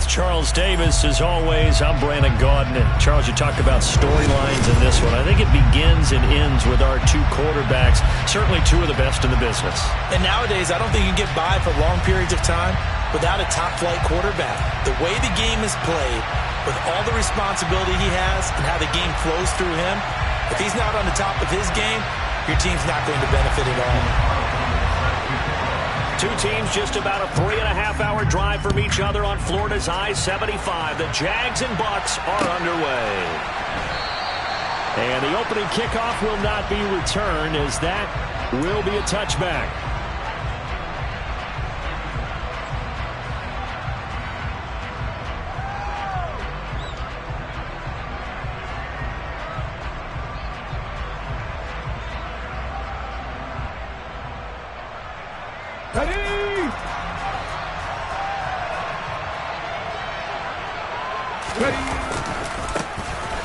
with Charles Davis. As always, I'm Brandon Gaudin. And Charles, you talk about storylines in this one. I think it begins and ends with our two quarterbacks, certainly two of the best in the business. And nowadays, I don't think you can get by for long periods of time without a top-flight quarterback. The way the game is played, with all the responsibility he has and how the game flows through him, if he's not on the top of his game, your team's not going to benefit at all. Two teams just about a 3.5-hour drive from each other on Florida's I-75. The Jags and Bucks are underway. And the opening kickoff will not be returned, as that will be a touchback.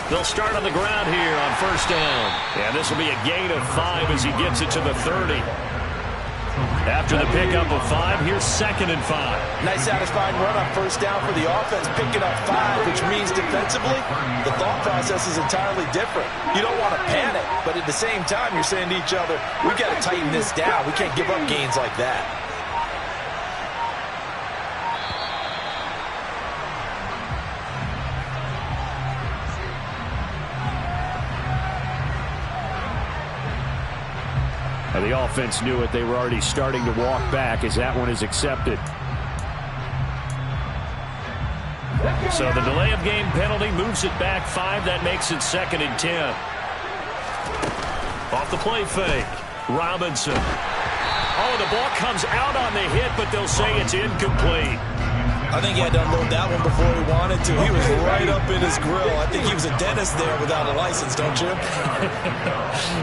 They'll start on the ground here on first down. And this will be a gain of 5 as he gets it to the 30. After the pickup of 5, here's 2nd and 5. Nice satisfying run on first down for the offense, picking up 5, which means defensively, the thought process is entirely different. You don't want to panic, but at the same time, you're saying to each other, we've got to tighten this down. We can't give up gains like that. The offense knew it. They were already starting to walk back as that one is accepted. So the delay of game penalty moves it back 5. That makes it 2nd and 10. Off the play fake. Robinson. Oh, the ball comes out on the hit, but they'll say it's incomplete. I think he had to unload that one before he wanted to. He was right up in his grill. I think he was a dentist there without a license, don't you?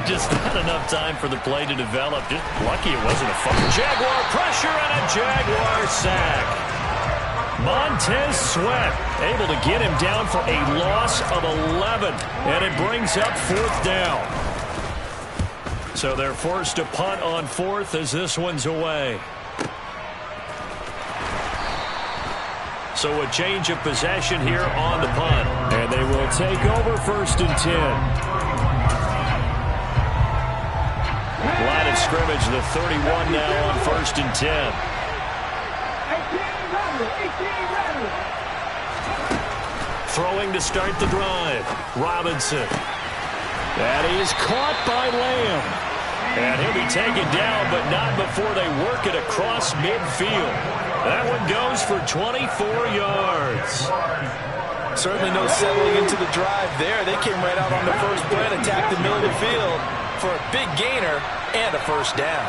Just not enough time for the play to develop. Just lucky it wasn't a fumble. Jaguar pressure and a Jaguar sack. Montez Sweat able to get him down for a loss of 11. And it brings up 4th down. So they're forced to punt on 4th as this one's away. So a change of possession here on the punt. And they will take over 1st and 10. Line of scrimmage, the 31 now on 1st and 10. Throwing to start the drive. Robinson. That is caught by Lamb. And he'll be taken down, but not before they work it across midfield. That one goes for 24 yards. Certainly no settling into the drive there. They came right out on the first play and attacked the middle of the field for a big gainer and a first down.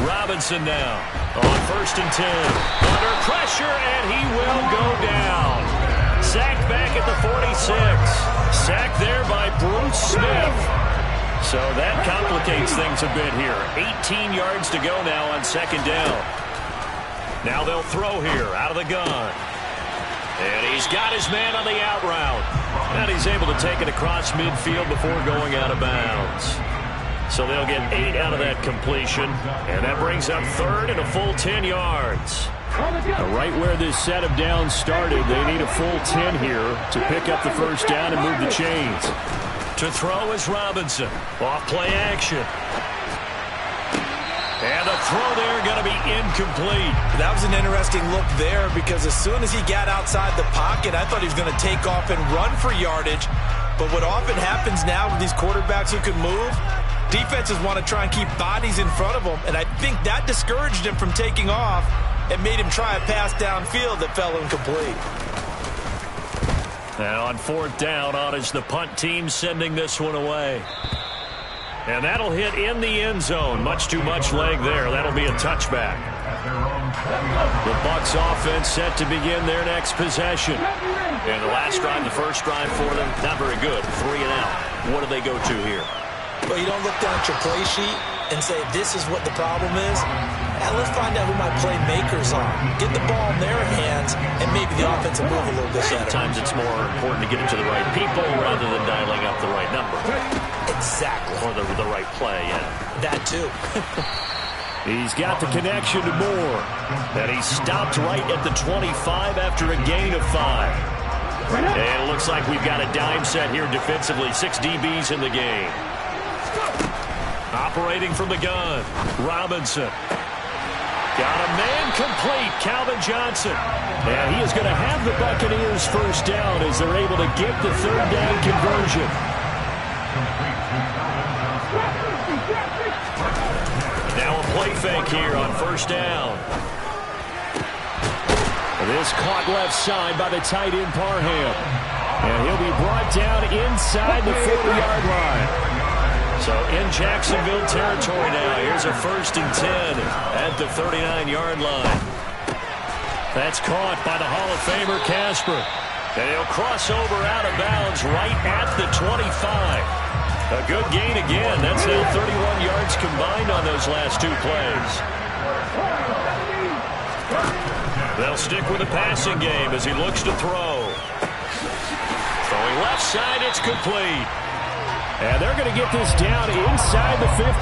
Robinson now on 1st and 10. Under pressure, and he will go down. Sacked back at the 46. Sacked there by Bruce Smith. So that complicates things a bit here. 18 yards to go now on 2nd down. Now they'll throw here out of the gun. And he's got his man on the out route. And he's able to take it across midfield before going out of bounds. So they'll get 8 out of that completion. And that brings up 3rd and a full 10 yards. Right where this set of downs started, they need a full 10 here to pick up the first down and move the chains. To throw is Robinson. Off play action. And the throw there going to be incomplete. That was an interesting look there because as soon as he got outside the pocket, I thought he was going to take off and run for yardage. But what often happens now with these quarterbacks who can move, defenses want to try and keep bodies in front of them. And I think that discouraged him from taking off and made him try a pass downfield that fell incomplete. Now on 4th down, on is the punt team sending this one away. And that'll hit in the end zone. Much too much leg there. That'll be a touchback. The Bucs offense set to begin their next possession. And the last drive, the first drive for them, not very good. 3 and out. What do they go to here? Well, you don't look down at your play sheet and say, this is what the problem is. Now let's find out who my playmakers are. Get the ball in their hands, and maybe the offense will move a little bit better. Sometimes it's more important to get it to the right people rather than dialing up the right number. Exactly. Or the right play, yeah. That too. He's got the connection to Moore. And he stopped right at the 25 after a gain of 5. And it looks like we've got a dime set here defensively. 6 DBs in the game. Operating from the gun, Robinson. Got a man complete, Calvin Johnson. And he is going to have the Buccaneers first down as they're able to get the third down conversion. Now a play fake here on first down. This caught left side by the tight end Parham. And he'll be brought down inside the 40-yard line. So in Jacksonville territory now. Here's a 1st and 10 at the 39-yard line. That's caught by the Hall of Famer Casper. And he'll cross over out of bounds right at the 25. A good gain again. That's now 31 yards combined on those last 2 plays. They'll stick with the passing game as he looks to throw. Throwing left side, it's complete. And they're going to get this down inside the 15.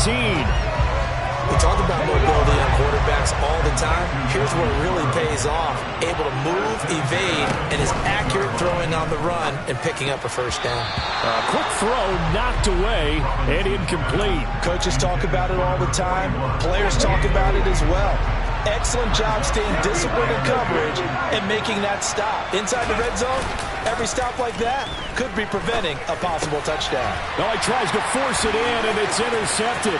We talk about mobility on quarterbacks all the time. Here's where it really pays off. Able to move, evade, and is accurate throwing on the run and picking up a first down. A quick throw knocked away and incomplete. Coaches talk about it all the time. Players talk about it as well. Excellent job staying disciplined in coverage and making that stop. Inside the red zone, every stop like that could be preventing a possible touchdown. Well, he tries to force it in, and it's intercepted.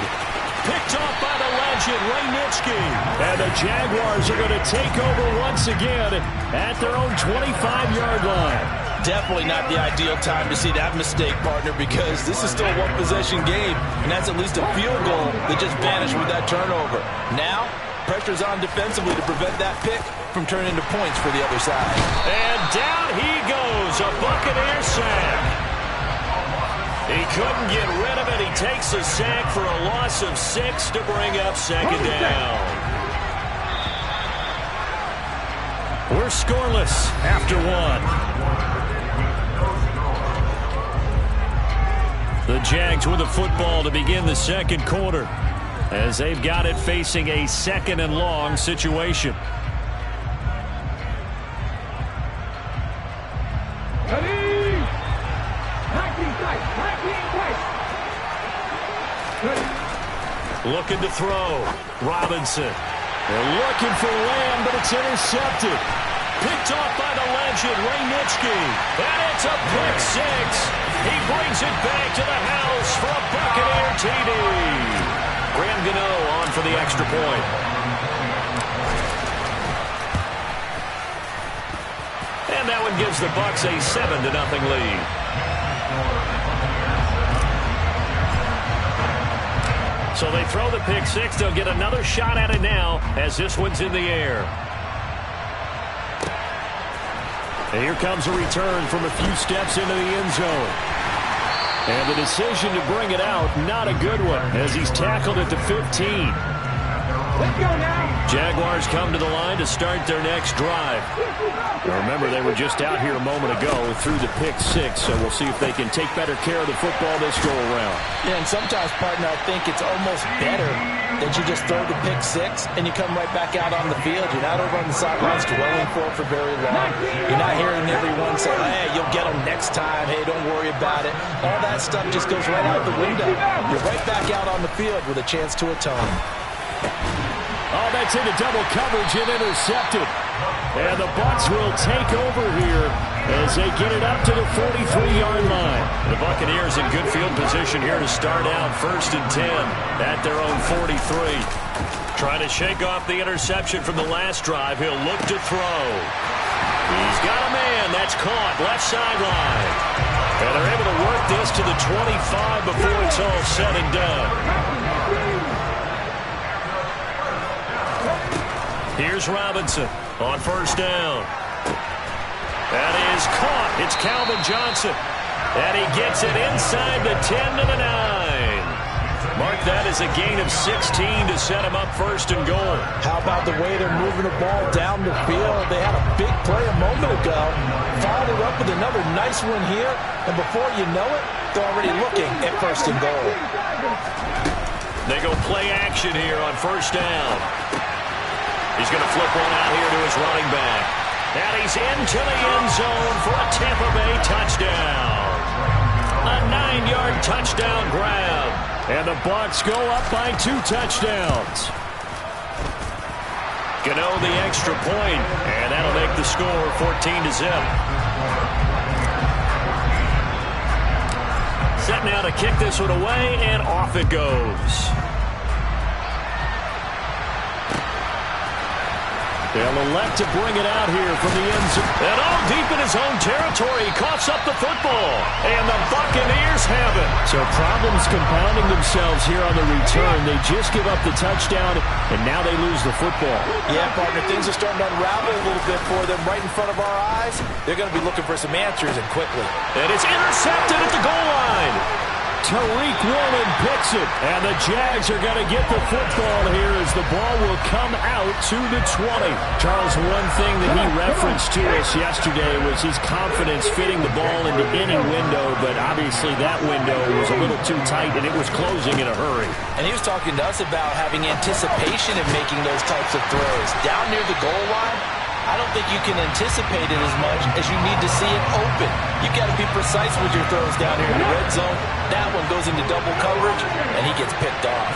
Picked off by the legend, Ray Nitschke. And the Jaguars are going to take over once again at their own 25-yard line. Definitely not the ideal time to see that mistake, partner, because this is still a one-possession game, and that's at least a field goal that just vanished with that turnover. Now, pressure's on defensively to prevent that pick from turning into points for the other side. And down he goes, a Buccaneer sack. He couldn't get rid of it. He takes a sack for a loss of 6 to bring up 2nd down. We're scoreless after 1. The Jags with the football to begin the 2nd quarter, as they've got it facing a 2nd and long situation. Looking to throw. Robinson. They're looking for Lamb, but it's intercepted. Picked off by the legend, Ray Nitschke. And it's a pick 6. He brings it back to the house for a Buccaneer TD. Graham Gano on for the extra point. And that one gives the Bucs a 7-0 lead. So they throw the pick 6. They'll get another shot at it now as this one's in the air. And here comes a return from a few steps into the end zone. And the decision to bring it out, not a good one, as he's tackled at the 15. Let's go now. Jaguars come to the line to start their next drive. Now remember, they were just out here a moment ago through the pick 6, so we'll see if they can take better care of the football this go-around. Yeah, and sometimes, partner, I think it's almost better that you just throw the pick 6 and you come right back out on the field. You're not over on the sidelines dwelling for it for very long. You're not hearing everyone say, hey, you'll get them next time. Hey, don't worry about it. All that stuff just goes right out the window. You're right back out on the field with a chance to atone. Oh, that's into double coverage and intercepted. And the Bucs will take over here as they get it up to the 43-yard line. The Buccaneers in good field position here to start out 1st and 10 at their own 43. Trying to shake off the interception from the last drive. He'll look to throw. He's got a man. That's caught. Left sideline. And they're able to work this to the 25 before it's all said and done. Here's Robinson on 1st down. That is caught. It's Calvin Johnson. And he gets it inside the 10 to the 9. Mark that as a gain of 16 to set him up 1st and goal. How about the way they're moving the ball down the field? They had a big play a moment ago. Followed it up with another nice one here. And before you know it, they're already looking at 1st and goal. They go play action here on first down. He's going to flip one out here to his running back. And he's into the end zone for a Tampa Bay touchdown. A 9-yard touchdown grab. And the Bucs go up by 2 touchdowns. Gano the extra point, and that'll make the score 14-0. Set now to kick this one away, and off it goes. They'll elect to bring it out here from the end zone. And all deep in his own territory, he coughs up the football. And the Buccaneers have it. So problems compounding themselves here on the return. They just give up the touchdown, and now they lose the football. Yeah, partner, things are starting to unravel a little bit for them right in front of our eyes. They're going to be looking for some answers, and quickly. And it's intercepted at the goal line. Tariq Woolen picks it, and the Jags are going to get the football here as the ball will come out to the 20. Charles, one thing that he referenced to us yesterday was his confidence fitting the ball into any window, but obviously that window was a little too tight, and it was closing in a hurry. And he was talking to us about having anticipation in making those types of throws. Down near the goal line, I don't think you can anticipate it as much as you need to see it open. You've got to be precise with your throws down here in the red zone. That one goes into double coverage, and he gets picked off.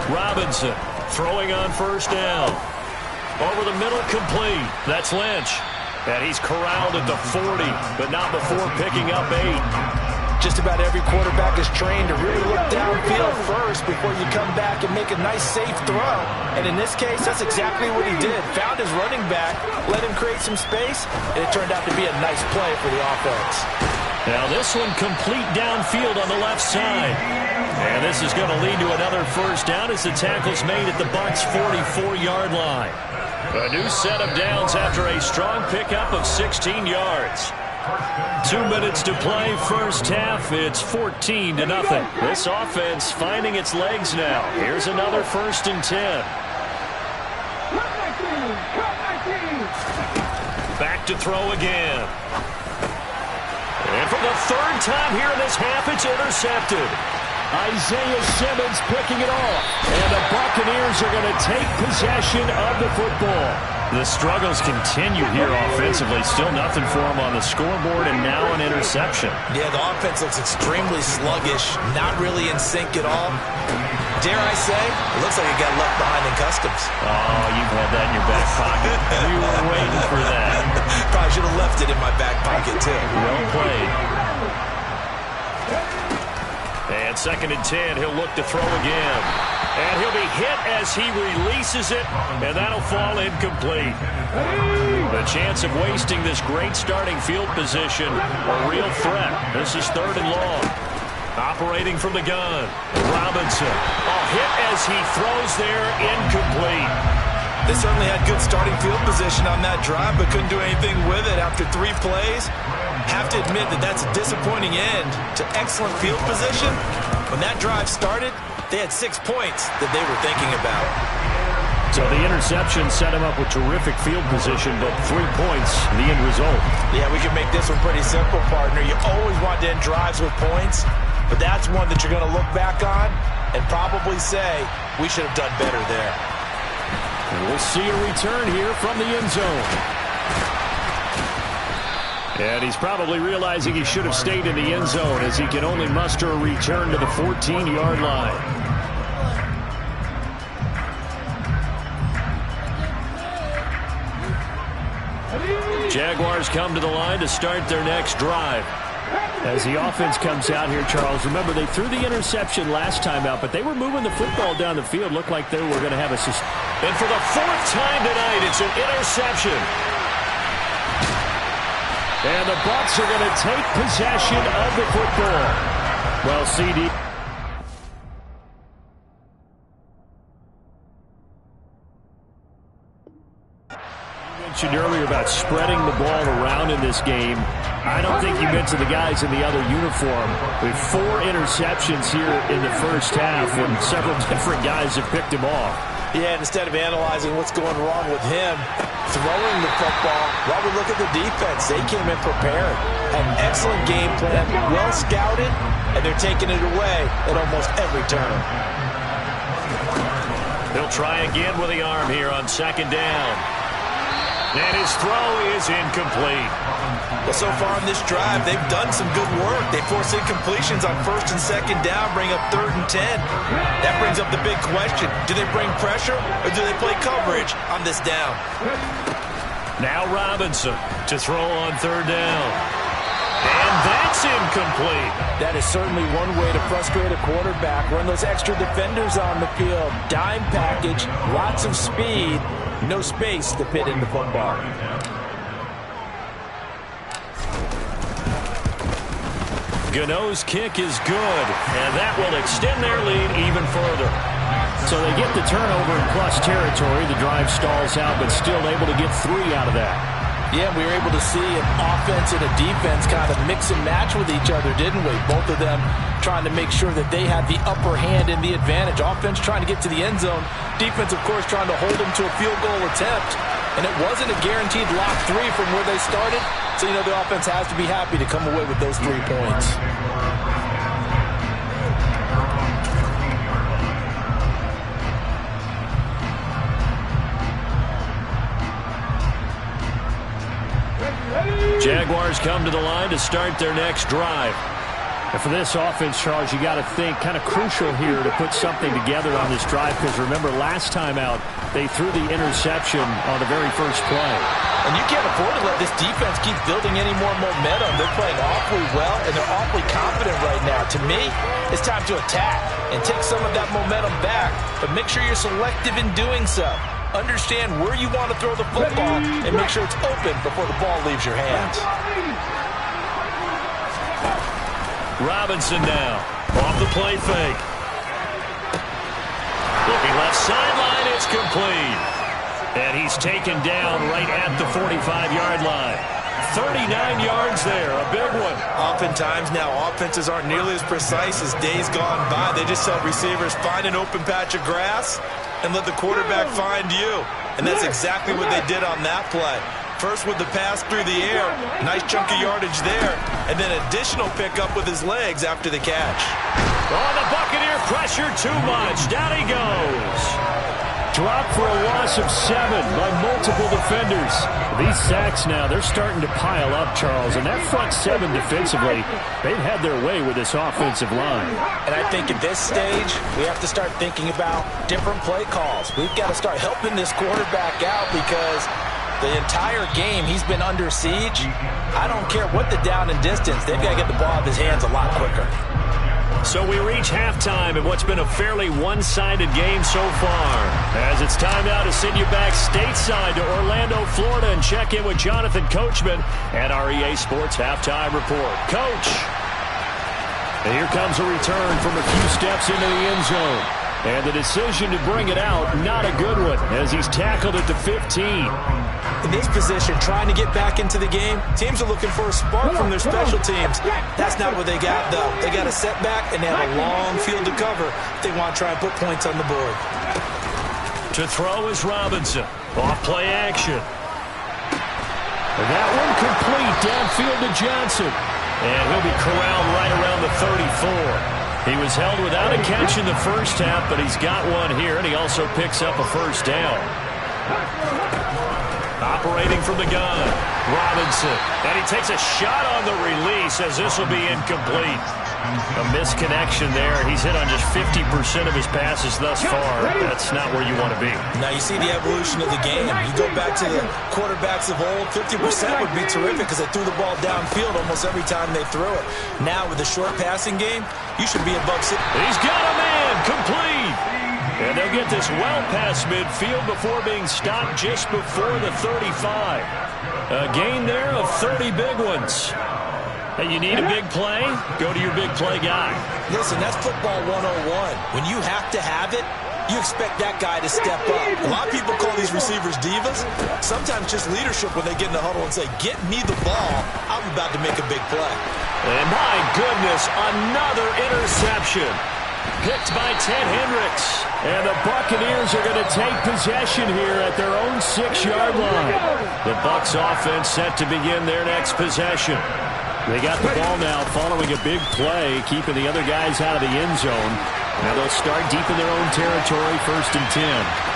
Robinson throwing on first down. Over the middle, complete. That's Lynch. And he's corralled at the 40, but not before picking up 8. Just about every quarterback is trained to really look downfield first before you come back and make a nice, safe throw. And in this case, that's exactly what he did. Found his running back, let him create some space, and it turned out to be a nice play for the offense. Now this one complete downfield on the left side. And this is going to lead to another first down as the tackle's made at the Bucs' 44-yard line. A new set of downs after a strong pickup of 16 yards. 2 minutes to play first half. It's 14-0. This offense finding its legs now. Here's another 1st and 10. Back to throw again. And for the 3rd time here in this half, it's intercepted. Isaiah Simmons picking it off. And the Buccaneers are going to take possession of the football. The struggles continue here offensively. Still nothing for them on the scoreboard, and now an interception. Yeah, the offense looks extremely sluggish, not really in sync at all. Dare I say, it looks like it got left behind in customs. Oh, you've had that in your back pocket. You were waiting for that. Probably should have left it in my back pocket, too. Well played. And 2nd and 10, he'll look to throw again. And he'll be hit as he releases it, and that'll fall incomplete. The chance of wasting this great starting field position, a real threat. This is 3rd and long. Operating from the gun, Robinson. A hit as he throws there, incomplete. They certainly had good starting field position on that drive, but couldn't do anything with it after 3 plays. Have to admit that that's a disappointing end to excellent field position. When that drive started, they had 6 points that they were thinking about. So the interception set him up with terrific field position, but 3 points, the end result. Yeah, we can make this one pretty simple, partner. You always want to end drives with points, but that's one that you're going to look back on and probably say, we should have done better there. And we'll see a return here from the end zone. And he's probably realizing he should have stayed in the end zone as he can only muster a return to the 14-yard line. Jaguars come to the line to start their next drive. As the offense comes out here, Charles, remember they threw the interception last time out, but they were moving the football down the field. Looked like they were going to have a... And for the 4th time tonight, it's an interception. And the Bucs are going to take possession of the football. Well, CD... You mentioned earlier about spreading the ball around in this game. I don't think you mentioned the guys in the other uniform. We have 4 interceptions here in the first half, and several different guys have picked him off. Yeah, instead of analyzing what's going wrong with him throwing the football, well, we look at the defense. They came in prepared, had an excellent game plan, well scouted, and they're taking it away at almost every turn. They'll try again with the arm here on second down. And his throw is incomplete. Well, so far in this drive, they've done some good work. They force incompletions on first and second down, bring up 3rd and 10. That brings up the big question. Do they bring pressure or do they play coverage on this down? Now Robinson to throw on 3rd down. And that's incomplete. That is certainly one way to frustrate a quarterback. Run those extra defenders on the field. Dime package, lots of speed, no space to fit in the football. Gano's kick is good, and that will extend their lead even further. So they get the turnover in plus territory. The drive stalls out, but still able to get 3 out of that. Yeah, we were able to see an offense and a defense kind of mix and match with each other, didn't we? Both of them trying to make sure that they had the upper hand and the advantage. Offense trying to get to the end zone. Defense, of course, trying to hold them to a field goal attempt. And it wasn't a guaranteed lock 3 from where they started. So, you know, the offense has to be happy to come away with those 3 points. Jaguars come to the line to start their next drive. And for this offense, Charles, you got to think kind of crucial here to put something together on this drive, because remember last time out they threw the interception on the very first play. And you can't afford to let this defense keep building any more momentum. They're playing awfully well, and they're awfully confident right now. To me, it's time to attack and take some of that momentum back, but make sure you're selective in doing so. Understand where you want to throw the football and make sure it's open before the ball leaves your hands. Robinson now, off the play fake. Looking left sideline, it's complete. And he's taken down right at the 45-yard line. 39 yards there, a big one. Oftentimes now, offenses aren't nearly as precise as days gone by. They just tell receivers, find an open patch of grass and let the quarterback find you. And that's exactly what they did on that play. First with the pass through the air, nice chunk of yardage there, and then additional pickup with his legs after the catch. Oh, the Buccaneer pressure too much. Down he goes. Dropped for a loss of 7 by multiple defenders. These sacks now, they're starting to pile up, Charles. And that front 7 defensively, they've had their way with this offensive line. And I think at this stage, we have to start thinking about different play calls. We've got to start helping this quarterback out because the entire game he's been under siege. I don't care what the down and distance. They've got to get the ball out of his hands a lot quicker. So we reach halftime in what's been a fairly one-sided game so far. As it's time now to send you back stateside to Orlando, Florida, and check in with Jonathan Coachman at our EA Sports Halftime Report. Coach. And here comes a return from a few steps into the end zone. And the decision to bring it out, not a good one, as he's tackled at the 15. In this position, trying to get back into the game, teams are looking for a spark from their special teams. That's not what they got, though. They got a setback, and they have a long field to cover if they want to try and put points on the board. To throw is Robinson. Off play action. And that one complete downfield to Johnson. And he'll be corralled right around the 34. He was held without a catch in the first half, but he's got one here, and he also picks up a first down. Operating from the gun, Robinson. And he takes a shot on the release as this will be incomplete. A misconnection there. He's hit on just 50% of his passes thus far. That's not where you want to be. Now you see the evolution of the game. You go back to the quarterbacks of old, 50% would be terrific because they threw the ball downfield almost every time they threw it. Now with the short passing game, you should be above 6. He's got a man, complete. And they'll get this well past midfield before being stopped just before the 35. A gain there of 30 big ones. Hey, you need a big play? Go to your big play guy. Listen, that's football 101. When you have to have it, you expect that guy to step up. A lot of people call these receivers divas. Sometimes just leadership when they get in the huddle and say, get me the ball. I'm about to make a big play. And my goodness, another interception. Picked by Ted Hendricks. And the Buccaneers are going to take possession here at their own 6-yard line. The Bucs offense set to begin their next possession. They got the ball now following a big play, keeping the other guys out of the end zone. Now they'll start deep in their own territory, 1st and 10.